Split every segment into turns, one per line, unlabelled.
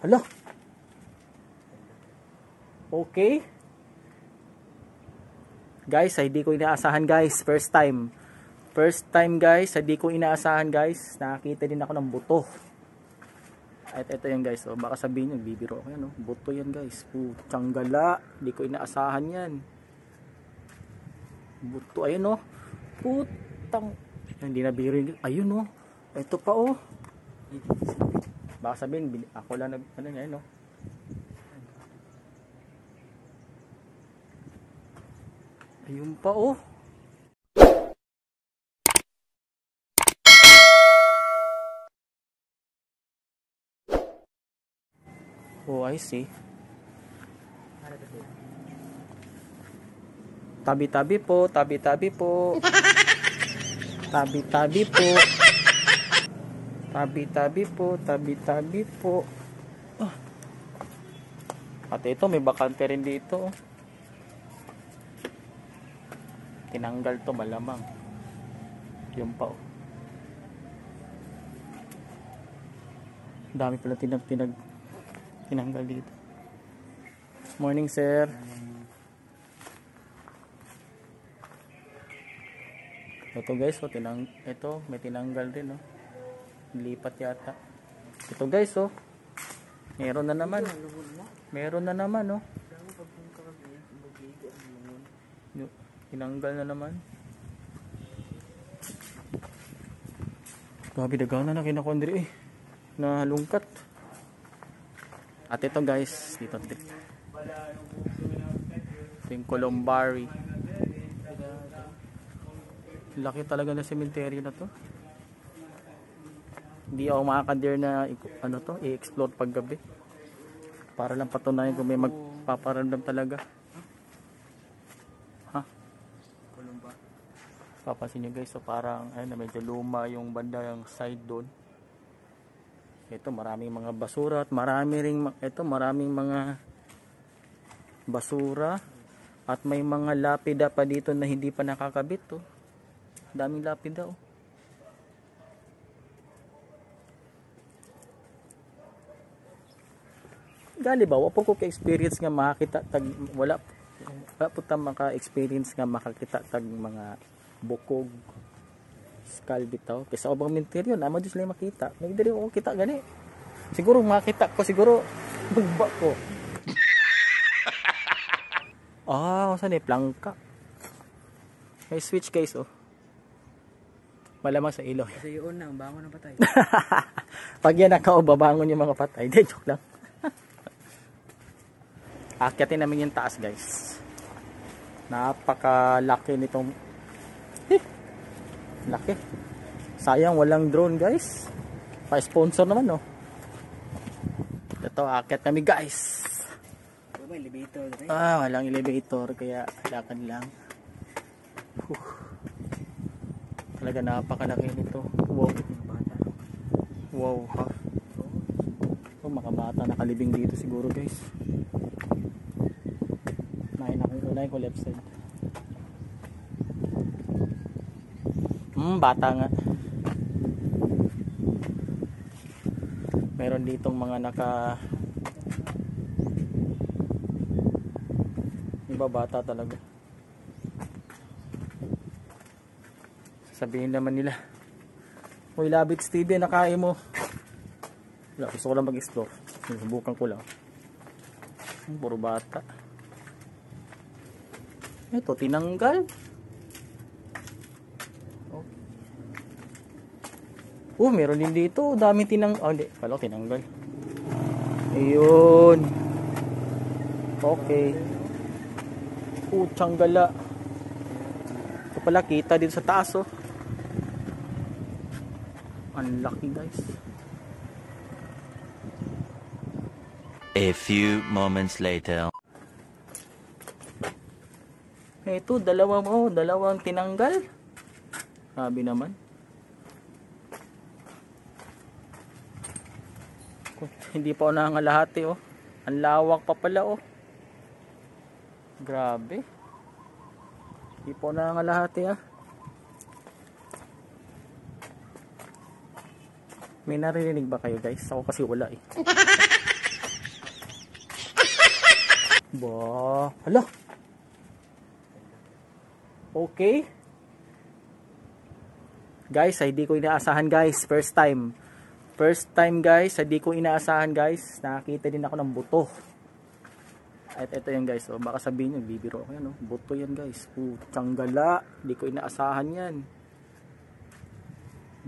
Hala. Okay. Guys, hindi ko inaasahan guys. First time. First time guys, hindi ko inaasahan guys. Nakakita din ako ng buto. At ito yan guys. Oh, baka sabihin nyo, bibiro ako yan. Oh. Buto yan guys. Putang gala. Hindi ko inaasahan yan. Buto. Ayun oh. Putang. Hindi na biro yun. Ayun oh. Ito pa oh. Baka sabihin, ako lang na, ano nga yun oh. Ayun pa oh. Oh, I see. Tabi-tabi po, tabi-tabi po. Tabi-tabi po. Tabi-tabi po, tabi-tabi po. At ito, may bakante rin dito. Tinanggal to malamang. Yung pa oh. Dami pala tinanggal dito. Morning sir. Ito guys, oh, ito may tinanggal din oh. Lipat yata. Ito guys oh. Meron na naman. Meron na naman oh. Tinanggal na naman. Grabe dagana na kinakondri eh. Nahalungkat. At ito guys, dito. Ito yung Columbari. Laki talaga na sementeryo na to. Hindi ako makaka-dare na ano to, i-explore pag gabi. Para lang patunayan kung may magpaparamdam talaga. Papansin nyo guys, so parang ayun, medyo luma yung banda yung side doon. Ito maraming mga basura at maraming mga basura at may mga lapida pa dito na hindi pa nakakabit oh. Daming lapida oh. Gali ba wala po ko ka-experience nga makakita tag wala po ta maka-experience nga makakita tag mga bukog skull bitaw kaysa obang minteryo na mo Diyos lang makita may diri ko kita gani siguro makita ko siguro bugba ko saan eh plangka may switch guys oh malamang sa ilaw
kasi yun na bangon ng patay
pag yan babangon yung mga patay di joke lang akyatin namin yung taas guys napakalaki nitong laki. Sayang walang drone guys. Pa-sponsor naman no. Ito aakyat kami guys.
May elevator.
Walang elevator kaya lakad lang. Talaga napakalaki nito. Wow. Wow ha. Mga bata nakalibing dito siguro guys. Unahin ko left side. Bata nga. Meron ditong mga iba bata talaga. Sabihin naman nila, "Uy, Labits TV, nakain mo." Wala, gusto ko lang mag-explore. Subukan ko lang. Puro bata. Ito, tinanggal. Meron din dito. Dami hindi. Pala tinanggal. Ayun. Okay. Tsanggala. Ito pala kita dito sa taas oh. Ang laki guys.
A few moments later.
Ito, dalawang tinanggal. Sabi naman. Hindi pa ako nangangalahati oh. Ang lawak pa pala oh. Grabe. Hindi pa ako nangangalahati ah. May naririnig ba kayo guys? Ako kasi wala eh. Ba, hala. Okay. Guys, hindi ko inaasahan guys. First time. First time guys, hindi ko inaasahan guys. Nakakita din ako ng buto. At ito yan guys. So, baka sabihin nyo, bibiro ako yan. Oh. Buto yan guys. Putang gala. Hindi ko inaasahan yan.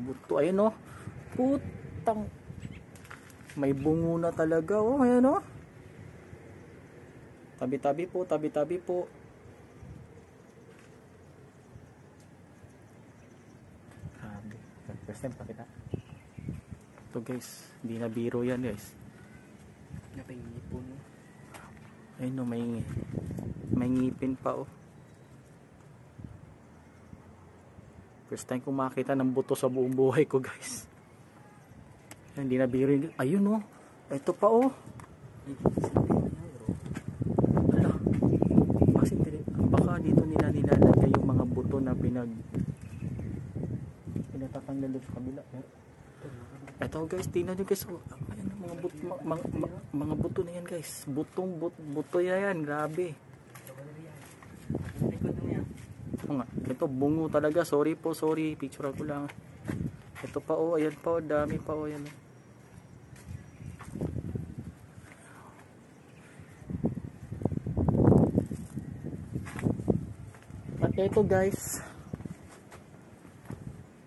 Buto. Ayun oh. Putang. May bungo na talaga. Oh, ayan oh. Tabi-tabi po. Tabi-tabi po. First time pakita. Ito guys, hindi na biro yan guys.
Napangipon mo.
Ayun no, may ngipin pa oh. First time ko makita ng buto sa buong buhay ko guys. Hindi na biro yun. Ayun oh, ito pa oh. Ala, kasi baka dito nila nilalagay yung mga buto na pinatatanggal sa kabila. Ito guys, tingnan nyo guys. Oh, ayan, mga buto na yan guys. Buto yan. Grabe. Oh, nga. Ito bungo talaga. Sorry po, sorry. Picture ko lang. Ito pa oh. Ayan pa oh. Dami pa oh. Ayan oh. At ito guys.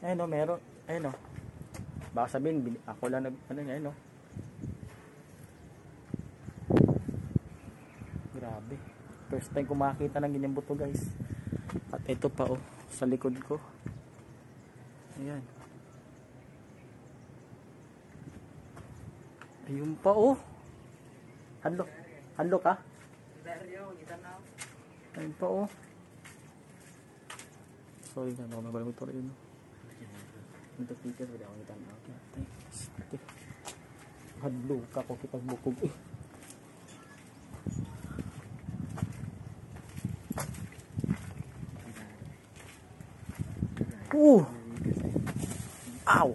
Ayun o, meron. Ayun o. Baka sabihin, ako lang ano nga, ayun o. Grabe. First time ko makakita ng ganyang buto guys. At ito pa o, sa likod ko. Ayan. Ayun pa o. Handlo ka? Ayun pa o. Sorry na, mabalang ito rin o. Untuk pikir udah ako tanaw. Hadlo ka ko kitang bukog eh. Ow!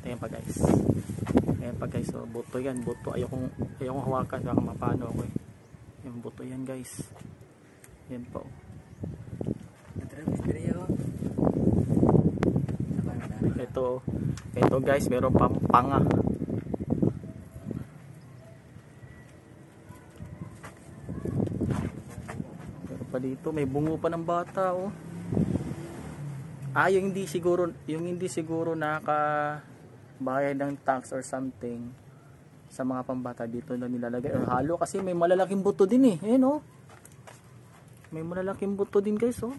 Ayan pa guys. Ayan pa guys. So, buto yan. Buto. Ayokong hawakan. Baka mapano ako eh. Yung buto yan guys. Ayan pa oh. Ito guys, meron pang panga. Pero pa dito, may bungo pa ng bata oh. Yung hindi siguro nakabayad ng tax or something sa mga pambata dito na nilalagay or halo kasi may malalaking buto din eh. Ayun oh. May malalaking buto din guys oh.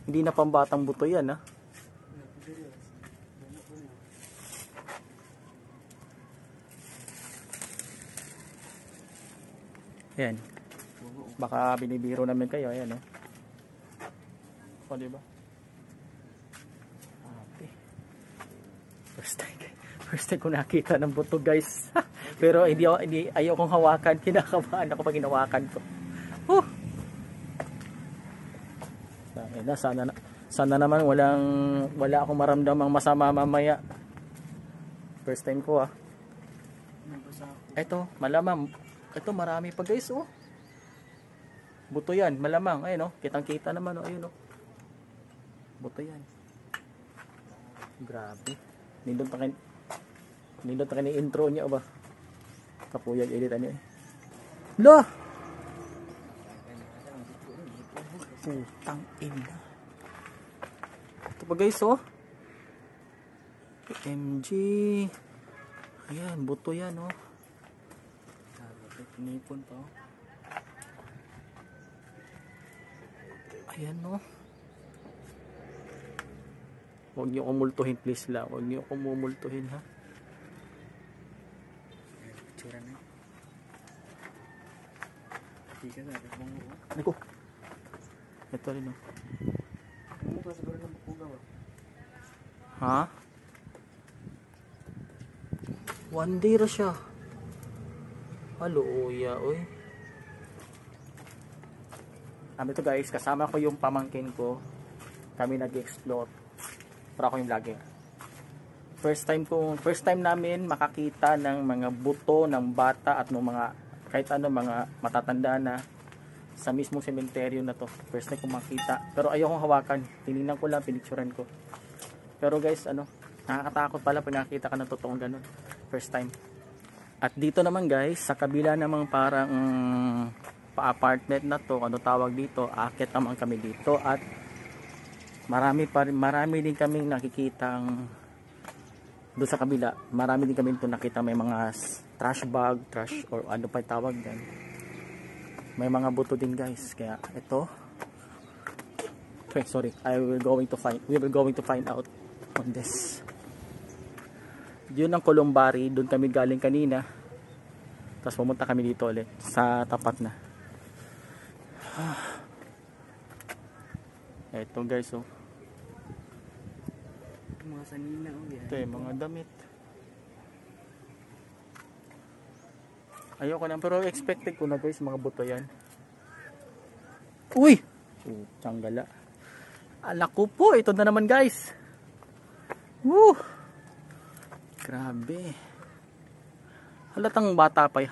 Hindi na pambatang buto yan ah. Ayan. Baka binibiro namin kayo. Ayan, oh. O, diba? First time ko nakita ng buto, guys. Pero ayaw kong hawakan. Kinakabahan ako pag hinawakan ko. Sana naman wala akong maramdamang masama mamaya. First time ko, ah. Ito, malamang. Ito marami pa guys oh. Buto yan, malamang. Ayun oh, kitang-kita naman oh, ayun oh. Buto yan. Grabe. Nindot pa kayo intro niya ba? Kapuyag edit ano eh. Lah. Putang ina. Ito pa guys oh. MG. Ayan, buto yan oh. Pinipon pa oh. Ayan no. Huwag niyo kumultuhin please lang. Huwag niyo kumumultuhin ha.
Picture na. Tika na.
Ano ko? Ito rin oh.
Ano ba siguro ng bukugaw?
Ha? One day ra siya. Halo, uya, oy. Ito guys, kasama ko yung pamangkin ko. Kami nag-explore. Para ako yung vlogger. First time namin makakita ng mga buto ng bata at ng mga kahit ano, mga matatanda na sa mismong sementeryo na to. First time ko makita, pero ayokong hawakan, tinignan ko lang, pinicturean ko. Pero guys, ano, nakakatakot pala pag nakita ka ng totoong ganun, first time. At dito naman guys, sa kabila namang parang pa-apartment na to, ano tawag dito, akit naman kami dito. At marami din kaming nakikitang doon sa kabila, marami din kami nakita, may mga trash bag, trash or ano pa tawag yan, may mga buto din guys. Kaya ito, okay, sorry, we will going to find out on this. Yun ang Columbari, doon kami galing kanina, tapos pumunta kami dito ulit sa tapat na. Ito guys, oh,
Mga sanina, oh, yan.
ito yung mga damit. Ayoko na, pero expected ko na guys, mga buto yan. Uy! Tsanggala. Alak ko po, ito na naman guys. Woo! Grabe. Halatang bata pa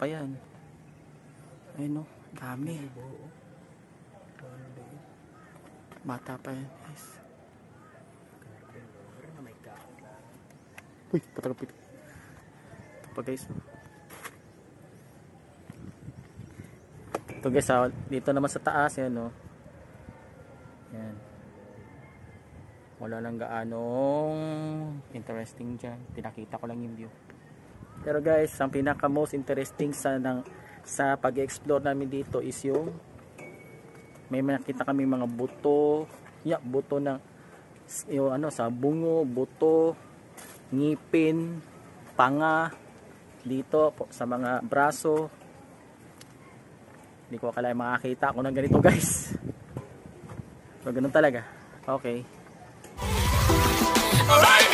yan. Ayun, no, dami. Bata pa yan guys. Uy, patagapit. Ito pa guys. Ito guys, dito naman sa taas yan, no. Yan. Wala lang gaanong interesting dyan. Pinakita ko lang yung view. Pero guys, ang pinaka most interesting sa pag-explore namin dito is yung may nakita kami mga buto. Yeah, buto ng yung ano, sa bungo, buto, ngipin, panga dito po sa mga braso. Hindi ko akala makakita ako ng ganito guys. So ganun talaga. Okay. Alright.